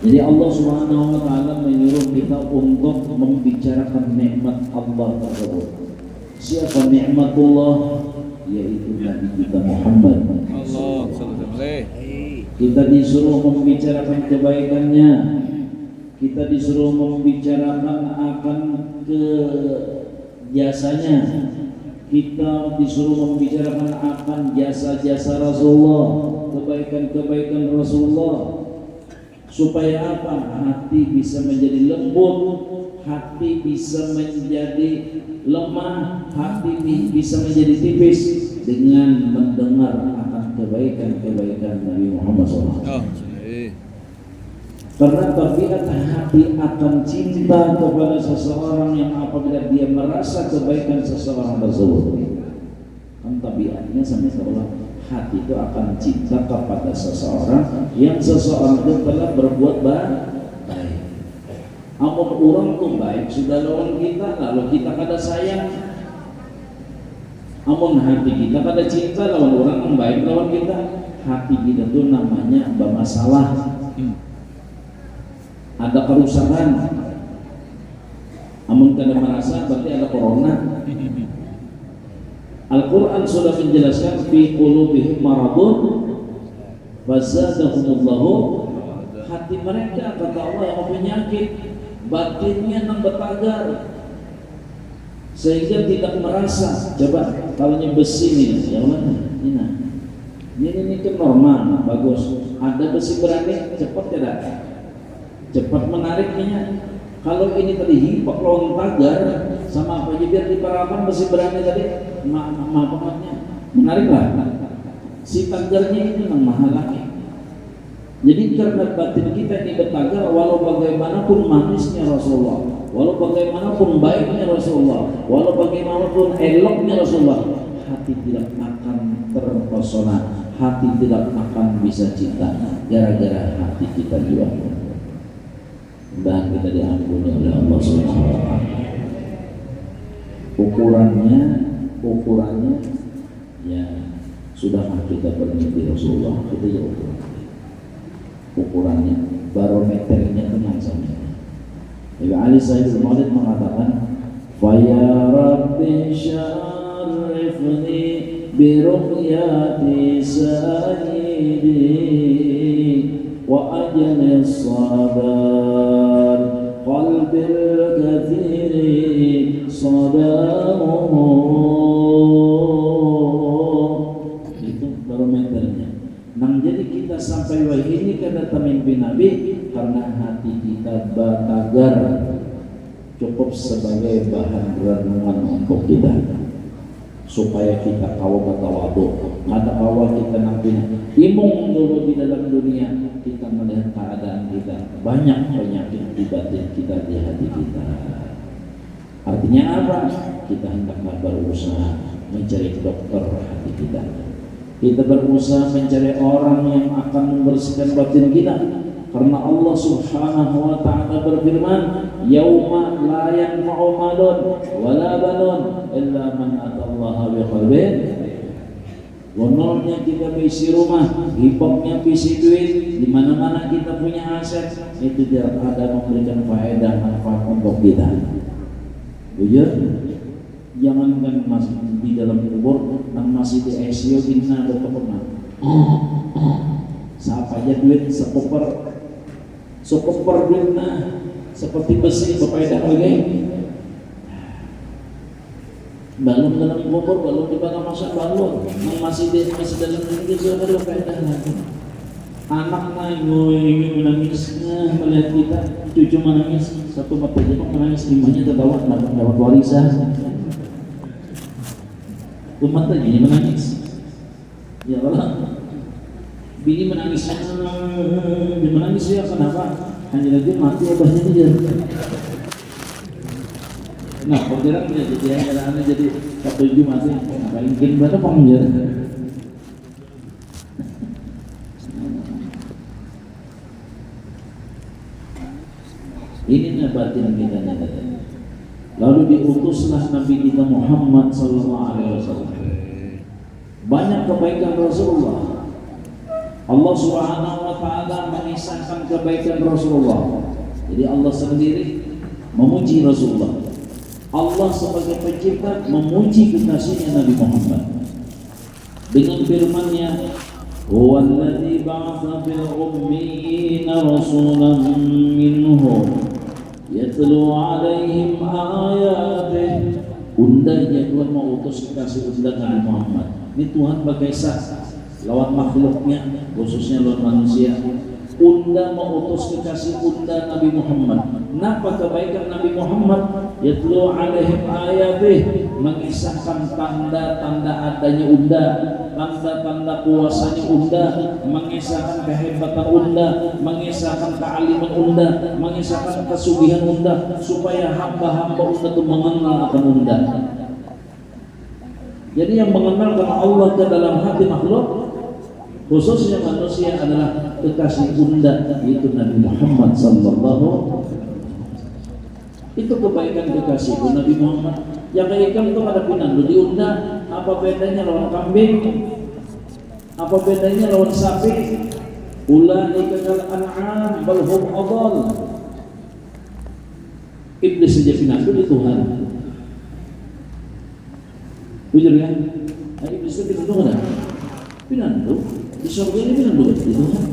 Jadi Allah Subhanahu wa taala menyuruh kita untuk membicarakan nikmat Allah tersebut. Siapa nikmatullah? Yaitu Nabi kita Muhammad. Kita disuruh membicarakan kebaikannya. Kita disuruh membicarakan akan jasanya. Kita disuruh membicarakan akan jasa-jasa Rasulullah, kebaikan-kebaikan Rasulullah. Supaya apa? Hati bisa menjadi lembut, hati bisa menjadi lemah, hati bisa menjadi tipis dengan mendengar akan kebaikan-kebaikan Nabi Muhammad SAW. Karena tabiat hati akan cinta kepada seseorang yang apabila dia merasa kebaikan seseorang tersebut. Kan tabiatnya sampai seolah hati itu akan cinta kepada seseorang yang seseorang itu telah berbuat baik. Amun orang tuh baik sudah lawan kita, lalu kita kada sayang. Amun hati kita kada cinta lawan orang yang baik lawan kita, hati kita tuh namanya bermasalah. Ada kerusakan. Amun kada merasa berarti ada corona. Al-Quran sudah menjelaskan fi qulubihim maradun fazadahumullahu, hati mereka kata Allah yang penyakit, batinnya nang bertagar sehingga tidak merasa. Coba kalau besi nih, yang mana? Ini kan normal, bagus. Ada besi berani cepat tidak? Cepat menariknya. Kalau ini tadi hipok lawan tagar sama apa aja biar diparakan besi berani tadi maafnya menariklah. Si tagarnya itu yang mahal lagi. Jadi karena batin kita ini bertagar, walau bagaimanapun manisnya Rasulullah, walau bagaimanapun baiknya Rasulullah, walau bagaimanapun eloknya Rasulullah, hati tidak akan terpesona, hati tidak akan bisa cinta gara-gara hati kita juga. Dan kita diampuni oleh Allah Subhanahu wa taala. Ukurannya ya sudahkah kita bermimpi Rasulullah, kita ya ukurannya, barometernya tenang saja. Ibnu Ali Sayyid Maulid mengatakan, "Fa ya Rabbi syarifni bi ru'yati sayyidi wa ajli sabar qalbil kathiri sadamuhu." Itu barometernya. Nang jadi kita sampai wahai ini kada mimpi Nabi karena hati kita batagar, cukup sebagai bahan renungan untuk kita supaya kita kawa bertawadu. Ada awal kita nanti imung dulu di dalam dunia, kita melihat keadaan kita banyak penyakit di batin kita, di hati kita. Artinya apa? Kita hendaklah berusaha mencari dokter hati kita. Kita berusaha mencari orang yang akan membersihkan batin kita. Karena Allah Subhanahu wa taala berfirman, "Yauma la yanfa'u malun wala banun illa man atallaha biqalbin." Wonornya kita bisi rumah, hipoknya bisi duit, di mana-mana kita punya aset, itu tidak ada memberikan faedah manfaat untuk kita. Bujur, jangankan masih di dalam kubur, nang masih di ICU gina ada pernah. Siapa aja duit sekoper duitnya seperti besi berfaedah lagi. Balon dalam kubur, balon di bawah masa balon, nang masih dalam diri sudah ada faedah lagi. Anak ingin menangisnya melihat kita, cucu menangis, satu mata jepang menangis, limanya terbawa dapat warisan. Umat lagi menangis, ya Allah, bini menangis, dia menangis ya kenapa? Hanya lagi mati obatnya aja. Nah, perkiraan jadi anak jadi ketujuh mati, ngapain mungkin berapa pengajar? Ini batin kita nyata. Lalu diutuslah Nabi kita Muhammad sallallahu alaihi wasallam. Banyak kebaikan Rasulullah. Allah Subhanahu wa taala mengisahkan kebaikan Rasulullah. Jadi Allah sendiri memuji Rasulullah. Allah sebagai pencipta memuji kekasihnya Nabi Muhammad dengan firman-Nya, "Huwallazi ba'atsa fil ummiyina rasulan minhum yatlu 'alaihim ayatihi." Undanya Tuhan mau utus kekasih unda Nabi Muhammad. Ini Tuhan bagai saksi lawan makhluknya, khususnya lawan manusia. Unda mau utus kekasih unda Nabi Muhammad. Kenapa kebaikan Nabi Muhammad? Yatlu 'alaihim ayatih, mengisahkan tanda-tanda adanya unda, tanda-tanda kuasanya unda, mengisahkan kehebatan unda, mengisahkan kealiman unda, mengisahkan kesugihan unda, supaya hamba-hamba unda itu mengenal akan unda. Jadi yang mengenalkan Allah ke dalam hati makhluk, khususnya manusia, adalah kekasih unda, yaitu Nabi Muhammad sallallahu. Itu kebaikan kekasih Nabi Muhammad. Yang kayak ikan itu ada pinang diunda, apa bedanya lawan kambing? Apa bedanya lawan sapi? Ulaika kal an'am bal hum adall. Iblis saja pinang di Tuhan. Jujur ya? Iblis itu pinang ada? Pinang di surga ini pinang di Tuhan.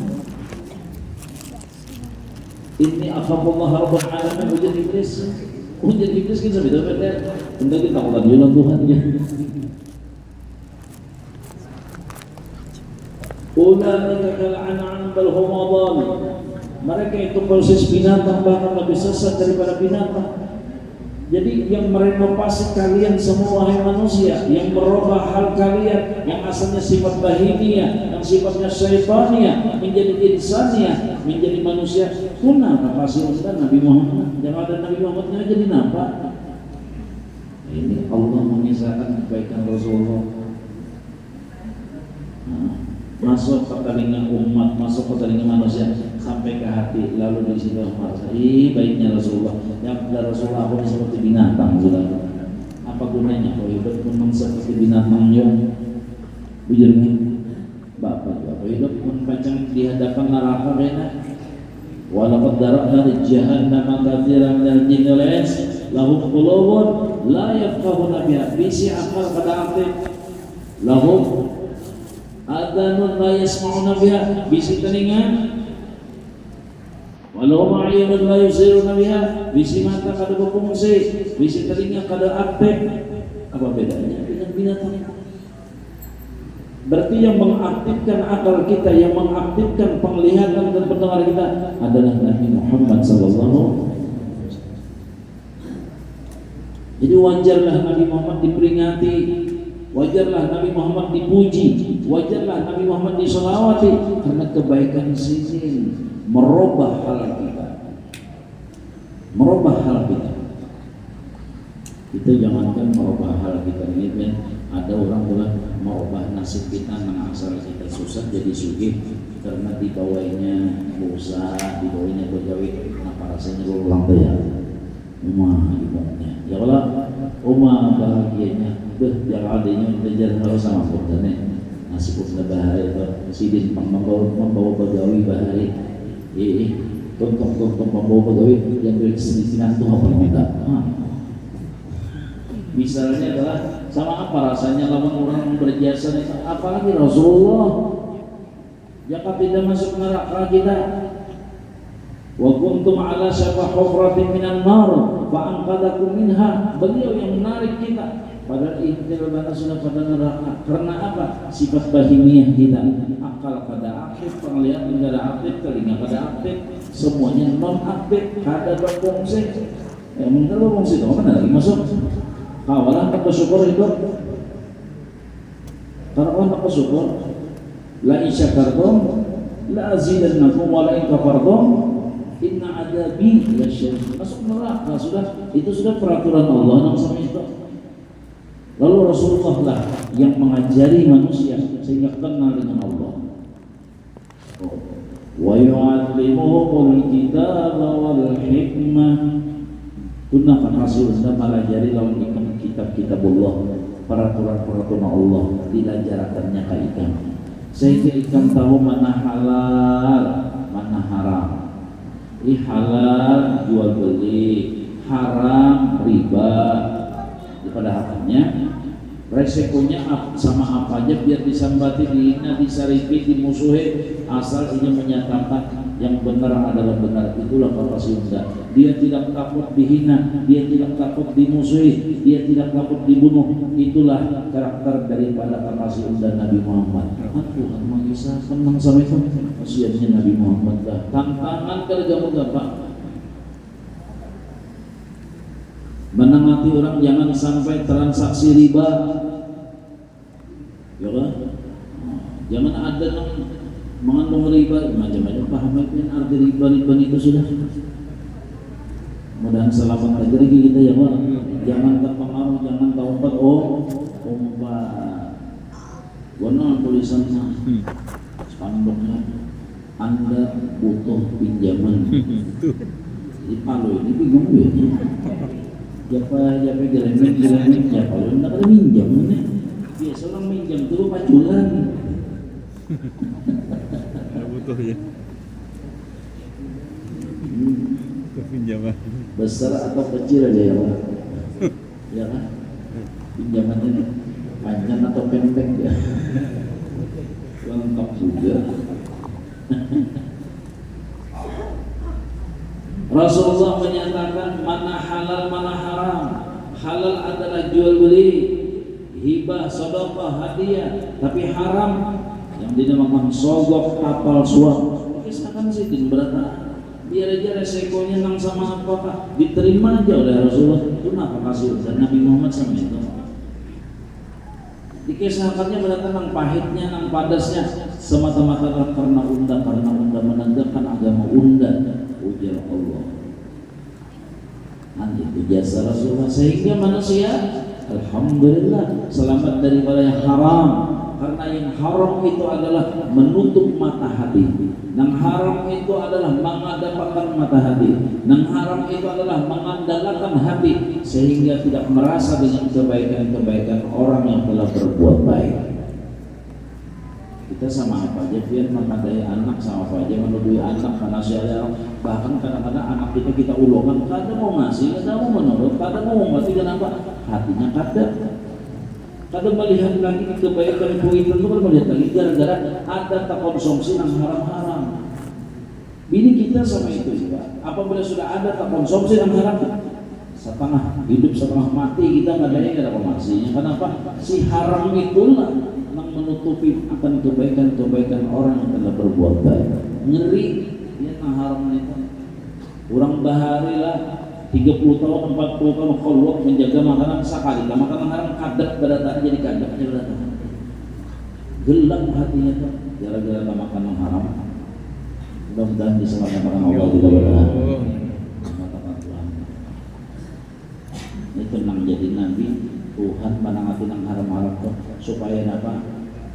Ini afaqullah rabbul alamin. Ujian iblis kan sampai dapat benda kita ulang jualan Tuhan ya. Ulaika kal an'am bal hum adall. Mereka itu proses binatang, bahkan lebih sesat daripada binatang. Jadi yang merenovasi kalian semua wahai manusia, yang merubah hal kalian yang asalnya sifat bahimiyah, yang sifatnya syaitaniyah, menjadi insaniyah, menjadi manusia. Kenapa kasih unda Nabi Muhammad? Yang ada Nabi Muhammadnya jadi napa? Ini Allah mengisahkan kebaikan Rasulullah. Masuk ke telinga umat, masuk ke telinga manusia, sampai ke hati, lalu di situ merasa, baiknya Rasulullah. Yang Rasulullah aku seperti binatang sudah. Apa gunanya kalau hidup memang seperti binatang yang bujur bapak hidup mempancang di hadapan neraka rena. Walaqad darabna li jahannam katsiran minal jinni wal ins lahum qulubun la yafqahuna biha, bisi akal pada aktif, lahum adanun la yasma'una biha, bisi telinga, walau ma'ayunun la yusiruna biha, bisi mata kada berfungsi, bisi telinga kada aktif. Apa bedanya dengan binatang? Berarti yang mengaktifkan akal kita, yang mengaktifkan penglihatan dan pendengaran kita adalah Nabi Muhammad sallallahu. Jadi wajarlah Nabi Muhammad diperingati, wajarlah Nabi Muhammad dipuji, wajarlah Nabi Muhammad disolawati, karena kebaikan sini merubah hal kita, merubah hal kita. Kita jangankan merubah hal kita ini, kan ada orang bilang merubah nasib kita, nang asal kita susah jadi sugih karena dibawainya usaha, dibawainya pegawai. Kenapa rasanya lu ulang ya? Umah ibadahnya. Ya kalau umah bahagianya, biar adanya belajar harus sama pun nasib pun bahaya itu. Sidin membawa pegawai bahaya. Tonton membawa pegawai yang berkesenisinan itu apa yang minta? Misalnya adalah sama apa rasanya lawan orang berjasa, apalagi Rasulullah, jika tidak masuk neraka kita. Wa kuntum ala syafa hufratin minan nar fa anqadakum minha, beliau yang menarik kita pada intil bana sudah pada neraka. Karena apa? Sifat bahimiyah kita, akal pada aktif, penglihatan kada aktif, telinga kada aktif, semuanya non aktif, kada berfungsi. Mungkin berfungsi itu mana lagi masuk? Kawalan tak bersyukur itu. Karena orang tak bersyukur, la in syakartum la azidannakum wa la in kafartum inna adabi lasyadid. Masuk neraka sudah, itu sudah peraturan Allah nang sama itu. Lalu Rasulullah lah yang mengajari manusia sehingga kenal dengan Allah. Wa yu'allimuhumul kitaba wal hikmah. Gunakan hasil sudah melajari lawan ikan kitab-kitab Allah, peraturan-peraturan Allah, dilanjarakannya kaitan sehingga ikan tahu mana halal, mana haram. Halal jual beli, haram riba. Pada haknya resikonya sama apa aja biar disambati, dihina, disarifi, dimusuhi, asal ini menyatakan yang benar adalah benar. Itulah kata Sunda. Dia tidak takut dihina, dia tidak takut dimusuhi, dia tidak takut dibunuh. Itulah karakter daripada kata Sunda Nabi Muhammad. Tuhan bisa senang sama itu. Kasihannya Nabi Muhammad dah. Tantangan kerja Pak. Menangati orang jangan sampai transaksi riba, ya kan? Jangan ada yang mengandung riba, macam-macam pahamin arti riba itu sudah. Mudah-mudahan selamat aja kita ya Pak. Jangan terpengaruh, jangan taumpat. Umpat. Warna tulisannya, spanduknya, Anda butuh pinjaman. Di Palu ini bingung ya. Siapa gelemek, siapa lu nggak ada minjam nih? Biasa orang minjam dulu paculan. Butuh ya. Pinjaman. Besar atau kecil aja ya Pak? Ya kan? Pinjamannya panjang atau pendek ya? Lengkap juga. Rasulullah menyatakan mana halal mana haram. Halal adalah jual beli, hibah, sedekah, hadiah. Tapi haram yang dinamakan sogok, tapal, suap. Kisahkan sidin berata. Biar aja resikonya nang sama apakah diterima aja oleh Rasulullah. Itu kenapa kasih dan Nabi Muhammad sama itu. Dikisahkannya berata nang pahitnya, nang padasnya semata-mata karena unda menandakan agama unda. Ujar Allah. Nanti itu jasa Rasulullah sehingga manusia alhamdulillah selamat daripada yang haram, karena yang haram itu adalah menutup mata hati. Yang haram itu adalah mengadakan mata hati. Yang haram itu adalah mengandalkan hati sehingga tidak merasa dengan kebaikan-kebaikan orang yang telah berbuat baik. Kita sama apa aja, biar mengandai anak sama apa aja, menuduhi anak karena saya bahkan kadang-kadang anak kita ulungan, kadang mau ngasih, kadang mau menurut, kadang mau ngasih, kenapa? Hatinya kadang melihat lagi kebaikan itu kan melihat lagi gara-gara ada tak konsumsi yang haram-haram. Bini kita sama itu juga. Apabila sudah ada tak konsumsi yang haram, setengah hidup setengah mati kita nggak ada konsumsinya. Kenapa? Si haram itulah yang menutupi akan kebaikan-kebaikan orang yang telah berbuat baik. Ngeri dia yang haram itu. Kurang bahari lah 30 tahun, 40 tahun khulwat menjaga makanan sekali. Makanan haram kadak berdatang jadi kadaknya berdatang. Gelap hatinya tuh gara-gara makanan haram. Mudah-mudahan diselamatkan Allah tidak berdoa. Itu nang jadi nabi Tuhan menangati nang haram-haram tuh supaya apa?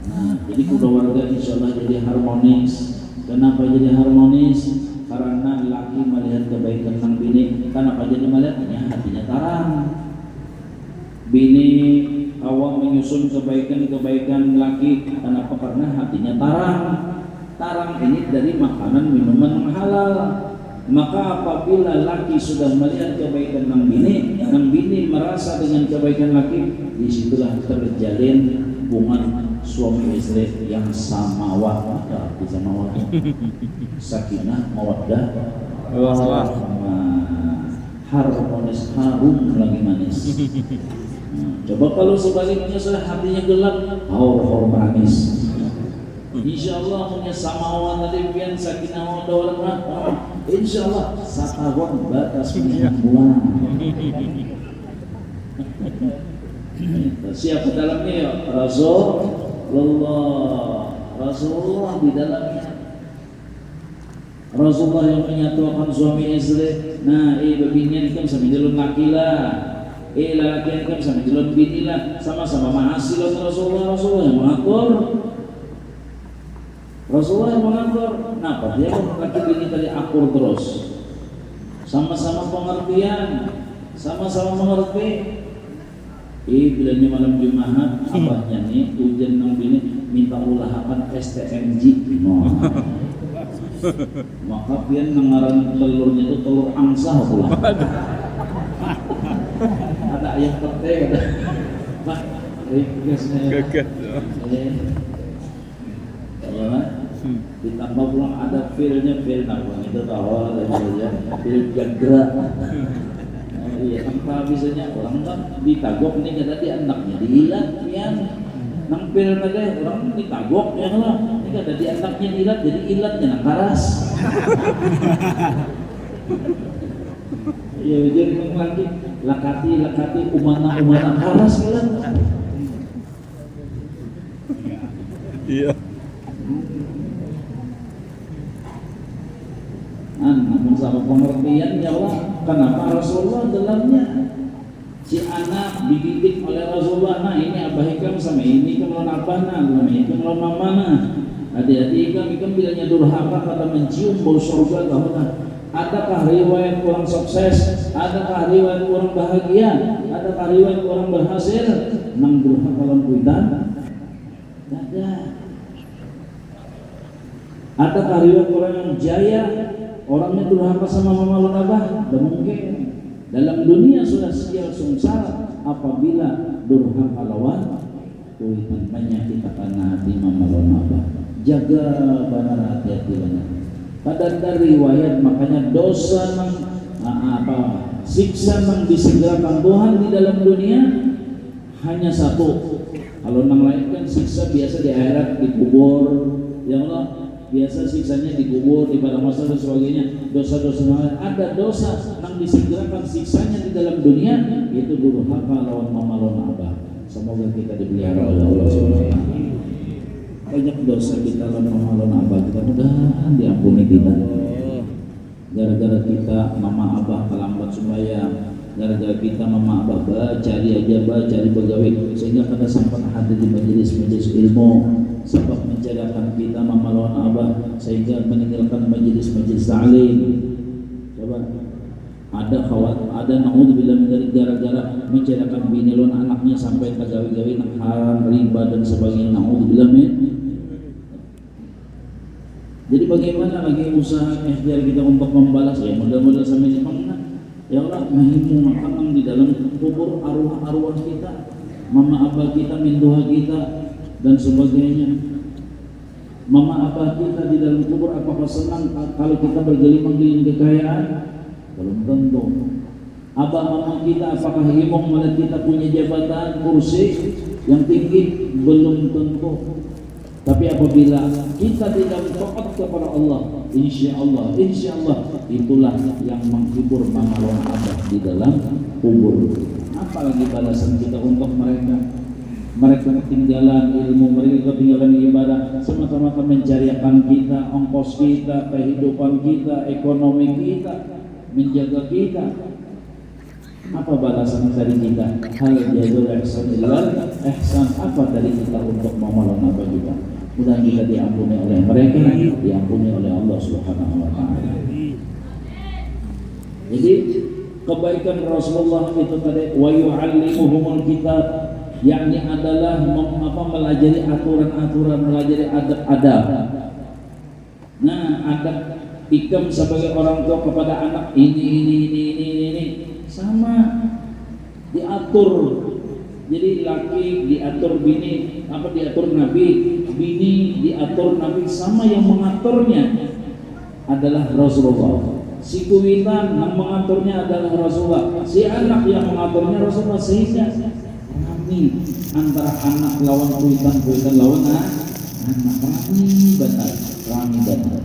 Nah, jadi keluarga insya Allah jadi harmonis. Kenapa jadi harmonis? Karena laki melihat kebaikan nang bini. Kenapa jadi melihatnya hatinya tarang. Bini awam menyusun kebaikan laki. Kenapa? Karena hatinya tarang. Tarang ini dari makanan minuman halal. Maka apabila laki sudah melihat kebaikan nang bini merasa dengan kebaikan laki, disitulah terjalin hubungan suami istri yang samawah. Arti samawah sakinah, mawaddah, harmonis, harum lagi manis. Coba kalau sebaliknya sudah hatinya gelap, haur manis. Insya Allah punya samawah tadi pian sakinah mawaddah. Insya Allah satawon batas bulan. Siapa dalamnya ya? Rasulullah di dalamnya. Rasulullah yang menyatukan suami istri. Nah, beginian kan sama jalur laki lah. Laki kan sama jalur bini lah. Sama-sama mahasilat Rasulullah yang mengatur. Rasulullah yang mengatur. Kenapa? Dia laki bini tadi akur terus. Sama-sama pengertian, sama-sama mengerti. bilanya malam Jumat, abahnya nih ujian nang bini minta ulahakan STMJ. No. Maka pian nangaran telurnya itu telur angsa pula. Ada ayam pete ada. Pak, gasnya. Gagas. Ya, ditambah pulang ada feel-nya feel apa itu tahu ada feel gerak. Iya, apa bisanya orang kan ditagok nih kata di anaknya diilat pian nampil tadi orang ditagok ya lah ini kata di anaknya diilat jadi ilatnya nang karas. Iya jadi lagi lakati umana karas kan. Iya. Namun sama pengertian ya Allah, kenapa Rasulullah dalamnya si anak dididik oleh Rasulullah. Nah ini abah ikam sama ini ikam lawan abahna, sama ini ikam lawan mamana. Adik-adik ikam bilangnya durhaka kata mencium bau surga bahwa adakah riwayat orang sukses, adakah riwayat orang bahagia, adakah riwayat orang berhasil nang durhaka lawan kuitan? Ada. Adakah riwayat orang yang jaya, orangnya durhaka sama mama lawan abah? Dan mungkin dalam dunia sudah sial sengsara apabila durhaka lawan kuitan menyakitkan hati mama lawan abah. Jaga benar hati-hati benar. Pada dari riwayat makanya dosa siksa yang disegerakan Tuhan di dalam dunia hanya satu. Kalau nang lain kan siksa biasa di akhirat dikubur, ya Allah biasa siksanya dikubur di pada masa dan sebagainya. Dosa-dosa lain ada dosa yang disegerakan siksanya di dalam dunia itu durhaka lawan mama lawan abah. Semoga kita dipelihara oleh Allah Subhanahu. Banyak dosa kita lawan mama lawan abah kita mudah-mudahan diampuni kita. Gara-gara kita mama abah terlambat sembahyang, gara-gara kita mama abah cari pegawai sehingga pada sampai hadir di majelis ilmu sebab menjadikan kita mama lawan abah sehingga meninggalkan majelis ta'lim. Coba ada naudzubillah dari gara-gara menjadikan bini lawan anaknya sampai pegawai-pegawai nak haram riba dan sebagainya. Naudzubillah min. Jadi bagaimana lagi usaha ikhtiar kita untuk membalas ya modal-modal sampai Jepang ya Allah mahimu makan di dalam kubur arwah-arwah kita, mama abah kita, minduha kita dan sebagainya. Mama abah kita di dalam kubur apakah senang kalau kita bergelimang di kekayaan? Belum tentu. Abah mama kita apakah imam melihat kita punya jabatan kursi yang tinggi? Belum tentu. Tapi apabila kita tidak taat kepada Allah, insya Allah itulah yang menghibur mama lawan abah di dalam kubur. Apalagi balasan kita untuk mereka? Mereka ketinggalan ilmu, mereka ketinggalan ibadah, semata-mata mencariakan kita, ongkos kita, kehidupan kita, ekonomi kita, menjaga kita. Apa balasan dari kita? Hal jazul ihsan illal ihsan. Apa dari kita untuk mama lawan abah kita? Mudah kita diampuni oleh mereka, diampuni oleh Allah Subhanahu wa taala. Jadi kebaikan Rasulullah itu tadi wa yu'allimuhumul kitab, yakni adalah melajari aturan-aturan, melajari adab-adab. Nah, adab ikam sebagai orang tua kepada anak ini sama diatur. Jadi laki diatur bini, diatur nabi, bini diatur nabi, sama yang mengaturnya adalah Rasulullah. Si kuitan yang mengaturnya adalah Rasulullah. Si anak yang mengaturnya Rasulullah, sehingga rami antara anak lawan kuitan lawan anak, rami benar.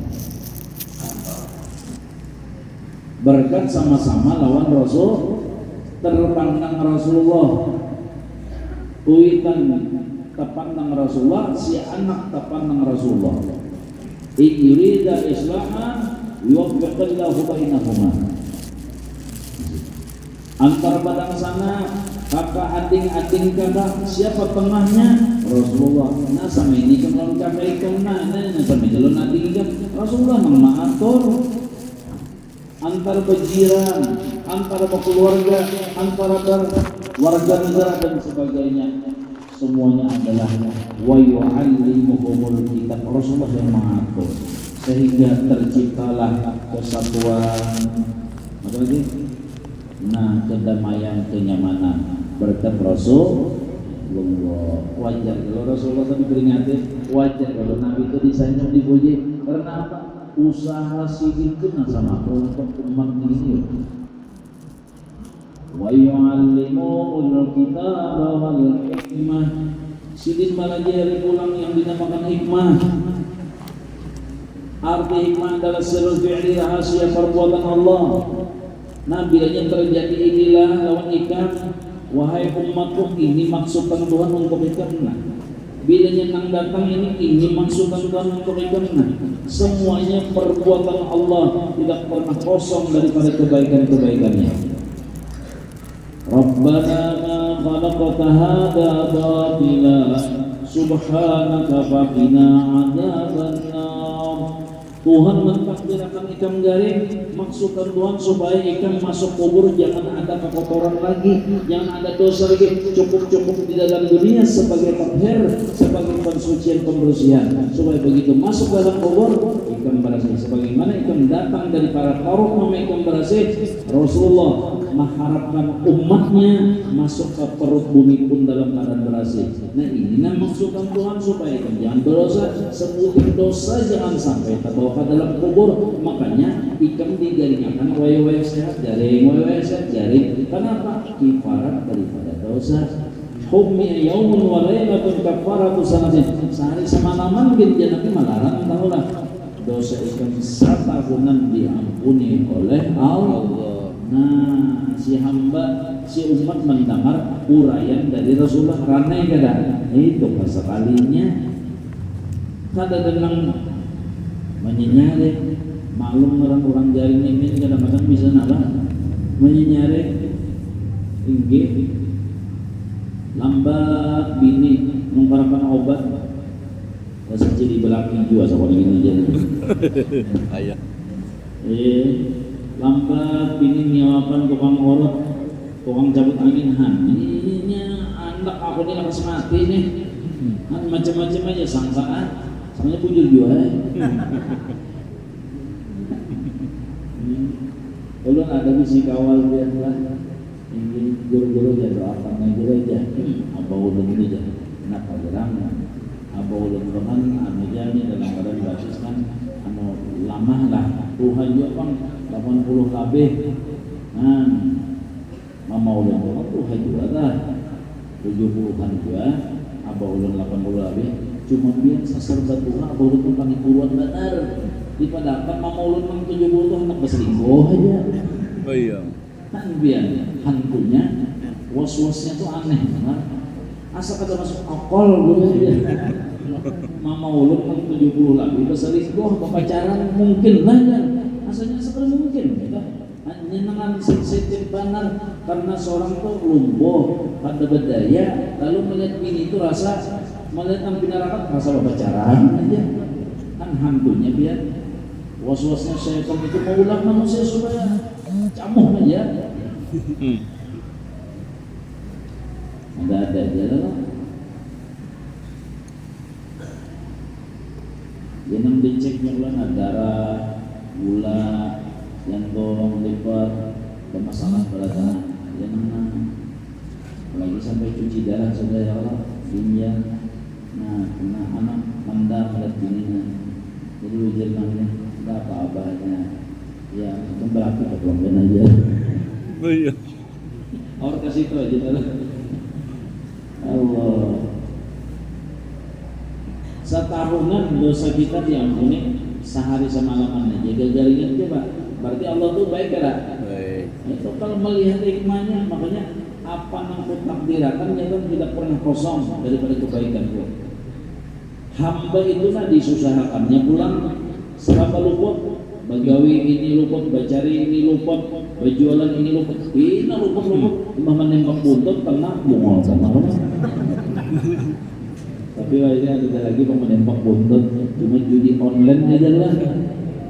Berkat sama-sama lawan Rasul, terpandang Rasulullah. Kuitan terpandang Rasulullah, si anak terpandang Rasulullah. In yurida islahan yuwaffiqillahu bainahuma. Antar badang sana kakak ating kakak, siapa tengahnya? Rasulullah. Nah sama ini kan kalau kakak ikon sama jalan ating kan Rasulullah nang maatur. Antara berjiran, antara berkeluarga, antara warga negara dan sebagainya, semuanya adalah wa yu'allimuhumul kitab. Rasulullah yang mengatur sehingga terciptalah kesatuan, apa lagi? Nah, kedamaian, kenyamanan berkat Rasulullah. Wajar kalau Rasulullah tadi peringatin, wajar kalau Nabi itu disanjung dipuji. Karena apa? Usaha sidin kena sama untuk umat ini. Wa yu'allimul kitaba wal hikmah. Sidin malajari pulang yang dinamakan hikmah. Arti hikmah adalah sirrul fi'li, rahasia perbuatan Allah. Nah, bilanya terjadi inilah lawan ikan, wahai umatku, ini maksudkan Tuhan untuk ikan. Nah, bilanya nang datang ini maksudkan Tuhan untuk ikan. Nah, semuanya perbuatan Allah, tidak pernah kosong daripada kebaikan-kebaikannya. Rabbana ma khalaqta hadza batila subhanaka faqina adzabannar. Tuhan mentakdirkan ikan garing, maksudkan Tuhan supaya ikan masuk kubur jangan ada kekotoran lagi, jangan ada dosa lagi, cukup di dalam dunia sebagai tathir, sebagai pensucian pembersihan, supaya begitu masuk dalam kubur ikan bersih. Sebagaimana ikan datang dari para taruh nama ikan bersih, Rasulullah mengharapkan umatnya masuk ke perut bumi pun dalam keadaan bersih. Nah, ini maksudkan Tuhan supaya ikan jangan berdosa, sebutin dosa jangan sampai terbawa ke dalam kubur. Makanya ikan digaringkan waya-waya sehat jaring, waya-waya sehat jaring. Kenapa? Kifarat daripada dosa. Hummi yaumun wa lailatun kafaratu sanatin. Sehari semalaman gitu jangan melarang tahulah. Dosa ikan satahunan diampuni oleh Allah. Nah, si hamba, si umat mendengar uraian dari Rasulullah ranai kada. Itu sekalinya kada dengan menyinyare, malum orang-orang jaring ini kadang-kadang bisa nala menyinyare tinggi lambat bini mengharapkan obat rasa jadi belakang juga sama ini aja. Ayah. Lambat bini nyawapan tukang orok, tukang cabut angin han. Ininya anak aku ini lakas mati nih. Han macam-macam aja sangkaan. Samanya bujur juga. Kalau ada misi kawal biarlah. Ini guru-guru ya doakan aja. Apa ulun ini aja. Nak gerang. Apa ulun rohan anu jani dalam keadaan basis kan anu lama lah. Tuhan juga bang 80 lebih. Nah, mama ulun rohan Tuhan juga dah 70-an juga. Apa ulun 80 lebih. Cuma biasa serba Tuhan. Apa ulun tuh panipuruan benar. Dipadakan mama ulun mang 70 tuh anak berselingkuh aja. Oh iya. Kan biar hantunya was-wasnya tuh aneh benar. Asal kata masuk akal gitu aja. Mama ulun mang 70 lebih berselingkuh, pacaran mungkin lah kan. Asalnya seperti mungkin gitu. Hanya dengan sensitif benar karena seorang tuh lumpuh pada berdaya lalu melihat bini itu rasa melihat ampun neraka rasa pacaran aja. Kan hantunya biar was-wasnya syaitan itu mau ulang manusia supaya camuh aja. Ada aja lah. Yang diceknya ulang darah, gula, jantung, liver, dan masalah berat. Yang lagi sampai cuci darah sudah ya Allah, ginjal. Nah, kena anak mandang melihat bininya. Jadi ujian namanya tidak apa-apanya. Ya, kembali ke pelanggan aja. Oh iya. Orang kasih itu aja lah. Allah. Setahunan dosa kita diampuni sehari semalaman aja. Gagal-gagal coba. Berarti Allah tuh baik kan? Baik. Itu kalau melihat hikmahnya, makanya apa yang takdirakan itu tidak pernah kosong daripada kebaikan itu. Hamba itu kan disusahakannya pulang seraba luput, bagawi ini luput, bacari ini luput, berjualan ini luput, ini luput, cuma menembak buntut kena bungol sama orang. Tapi ini ada lagi mau menembak buntut, cuma judi online aja lah.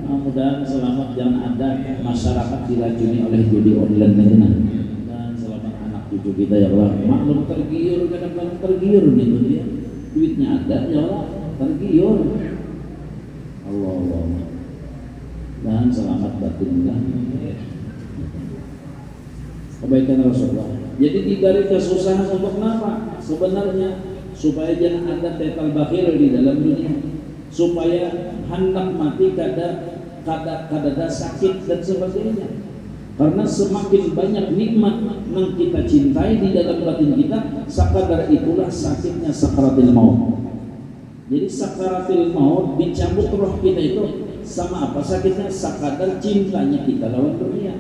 Mudah-mudahan selamat jangan ada masyarakat diracuni oleh judi online aja nah. Dan selamat anak cucu kita ya Allah, maklum tergiur, kadang-kadang tergiur nih dunia, duitnya ada ya Allah, tergiur. Allah dan selamat batin lah. Kebaikan Rasulullah. Jadi diberi kesusahan untuk apa? Sebenarnya supaya jangan ada tetal bakhil di dalam dunia, supaya hendak mati kada sakit dan sebagainya. Karena semakin banyak nikmat yang kita cintai di dalam batin kita, sakadar itulah sakitnya sakaratil maut. Jadi sakaratil maut, dicabut roh kita itu sama apa sakitnya? Sakadar cintanya kita lawan dunia.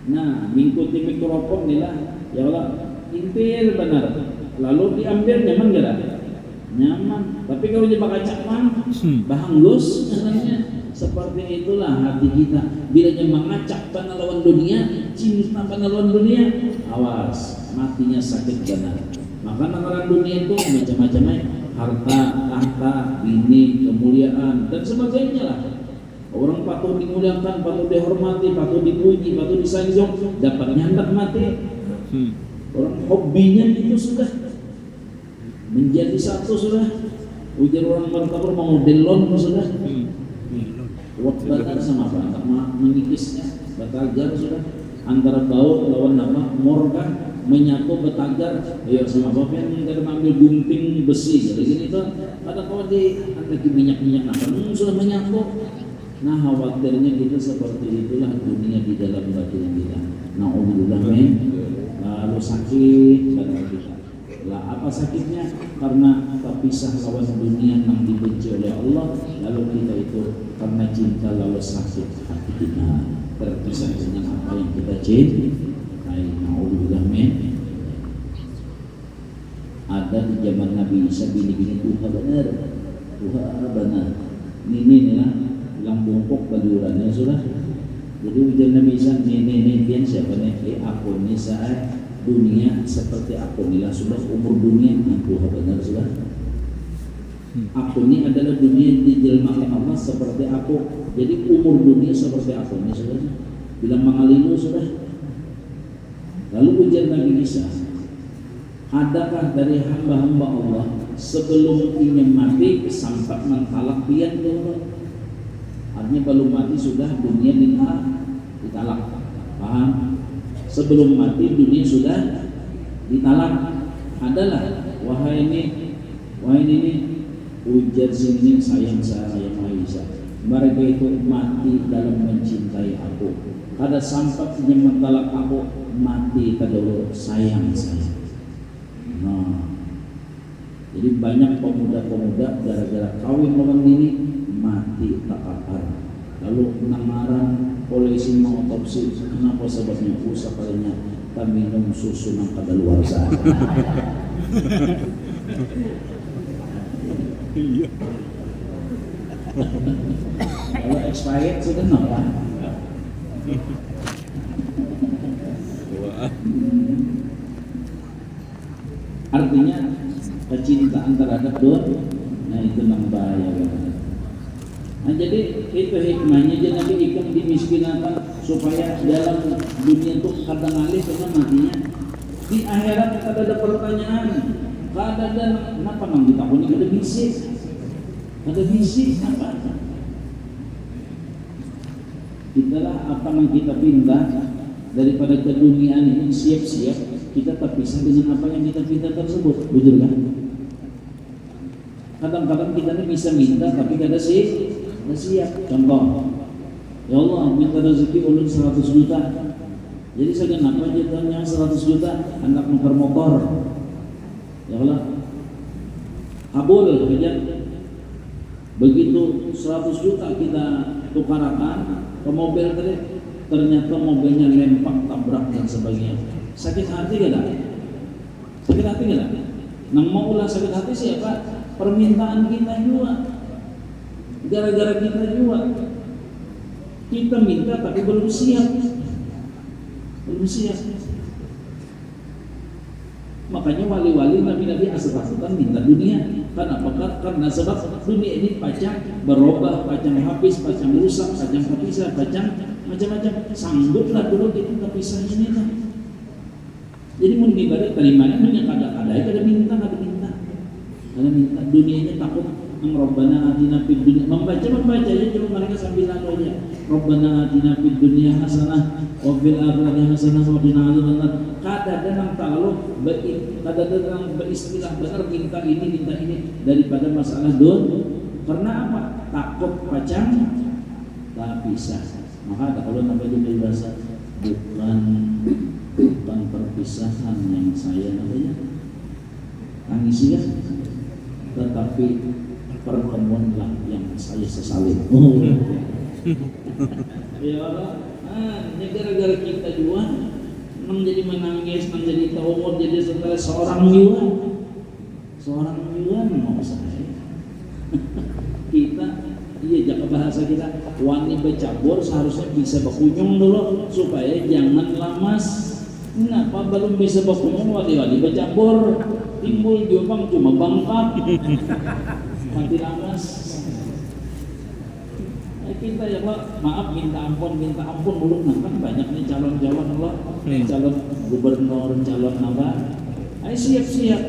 Nah, mengikuti mikrofon inilah ya Allah, intil benar. Lalu diambil nyaman gak? Nyaman. Tapi kalau dia bakal cakman, bahanggus namanya. Seperti itulah hati kita. Bila dia mengacak pada lawan dunia, cinta pada lawan dunia, awas, matinya sakit benar. Maka nakaran dunia itu macam-macamnya, harta, tahta, bini, kemuliaan dan sebagainya lah. Orang patut dimuliakan, patut dihormati, patut dipuji, patut disanjung, dapatnya hendak mati. Orang hobinya itu sudah menjadi satu sudah. Ujar orang martabur mau delon sudah. Batal sama apa? Hendak mengikisnya, batagar sudah. Antara bau lawan apa? Morgan menyatu batagar. Ya sama apa yang kita ambil gunting besi. Jadi gini tuh. Ada kalau di antara minyak-minyak apa? Sudah menyatu. Nah khawatirnya kita seperti itulah dunia di dalam batin kita. Na'udzubillah min. Lalu sakit pada kita. Lah apa sakitnya? Karena terpisah lawan dunia yang dibenci oleh Allah. Lalu kita itu karena cinta lalu sakit hati kita, terpisah dengan apa yang kita cintai. Na'udzubillah min. Ada di zaman Nabi Isa bini-bini Tuhan benar. Ini lah bilang bongkok balurannya sudah. Jadi ujian Nabi Isa ini pian siapa nih? Aku ini saat dunia seperti aku inilah sudah umur dunia aku benar sudah. Aku ini adalah dunia dijelmakan Allah seperti aku. Jadi umur dunia seperti aku ini sudah. Bilang mangalimu sudah. Lalu ujian Nabi Isa, adakah dari hamba-hamba Allah sebelum ingin mati sampai mentalak pian Allah? Artinya belum mati sudah dunia ditalak. Paham? Sebelum mati dunia sudah ditalak. Adalah wahai ini ujar sini sayang saya Maisa. Mereka itu mati dalam mencintai aku. Kada sampai ingin mentalak aku, mati kadang sayang saya. Nah, jadi banyak pemuda-pemuda gara-gara kawin orang ini mati tak kapar. Lalu namaran polisi mau otopsi, kenapa sebabnya? Usah kalinya kita minum susu yang kadaluarsa. Iya. Kalau expired sudah kenapa? Artinya kecintaan terhadap doa, nah itu memang bahaya banget. Nah jadi itu hikmahnya, jadi Nabi ikan dimiskinkan supaya dalam dunia itu kadang alih karena matinya. Di akhirat kada ada pertanyaan, kada ada kenapa nang ditakuni kada bisik, apa? Itulah apa yang kita pindah daripada keduniaan ini, siap-siap kita terpisah dengan apa yang kita pindah tersebut, betul kan? Kadang-kadang kita ini bisa minta tapi kada siap. Contoh, ya Allah minta rezeki ulun 100 juta. Jadi saya kenapa jadinya 100 juta hendak nuker motor. Ya Allah, kabul kerja. Begitu 100 juta kita tukarakan ke mobil tadi, ternyata mobilnya lempak, tabrak dan sebagainya. Sakit hati gak? Sakit hati gak? Nang mau ulah sakit hati siapa? Permintaan kita juga. Gara-gara kita juga. Kita minta tapi belum siap. Makanya wali-wali nabi-nabi asal-asalan minta dunia. Kenapa? Karena sebab dunia ini pacang berubah, pacang habis, pacang rusak, pacang terpisah, pacang macam-macam. Sangguplah dulu kita terpisah ini kan. Jadi mun dibalik terimanya banyak kada minta dunianya takut Rabbana atina fid dunya membaca aja cuma mereka sambil aja Rabbana atina fid dunya hasanah wa fil akhirati hasanah wa qina adzabannar. Kadang beristilah benar minta ini daripada masalah karena apa? Takut pacang tak bisa. Maka ada kalau namanya di bahasa bukan perpisahan yang saya namanya tangisi ya, tetapi pertemuanlah yang saya sesali. Ya Allah, gara-gara kita juga jadi menangis, jadi trauma, jadi setelah seorang miwan mau saya. Kita jaga bahasa kita wani becabur seharusnya bisa berkunjung dulu supaya jangan lamas. Kenapa belum bisa berkunjung wali becabur timbul diopang cuma bangkap mati lamas. Kita ya Pak, maaf minta ampun dulu. Nah kan banyak nih calon Allah, calon gubernur, calon apa. Ayo siap-siap.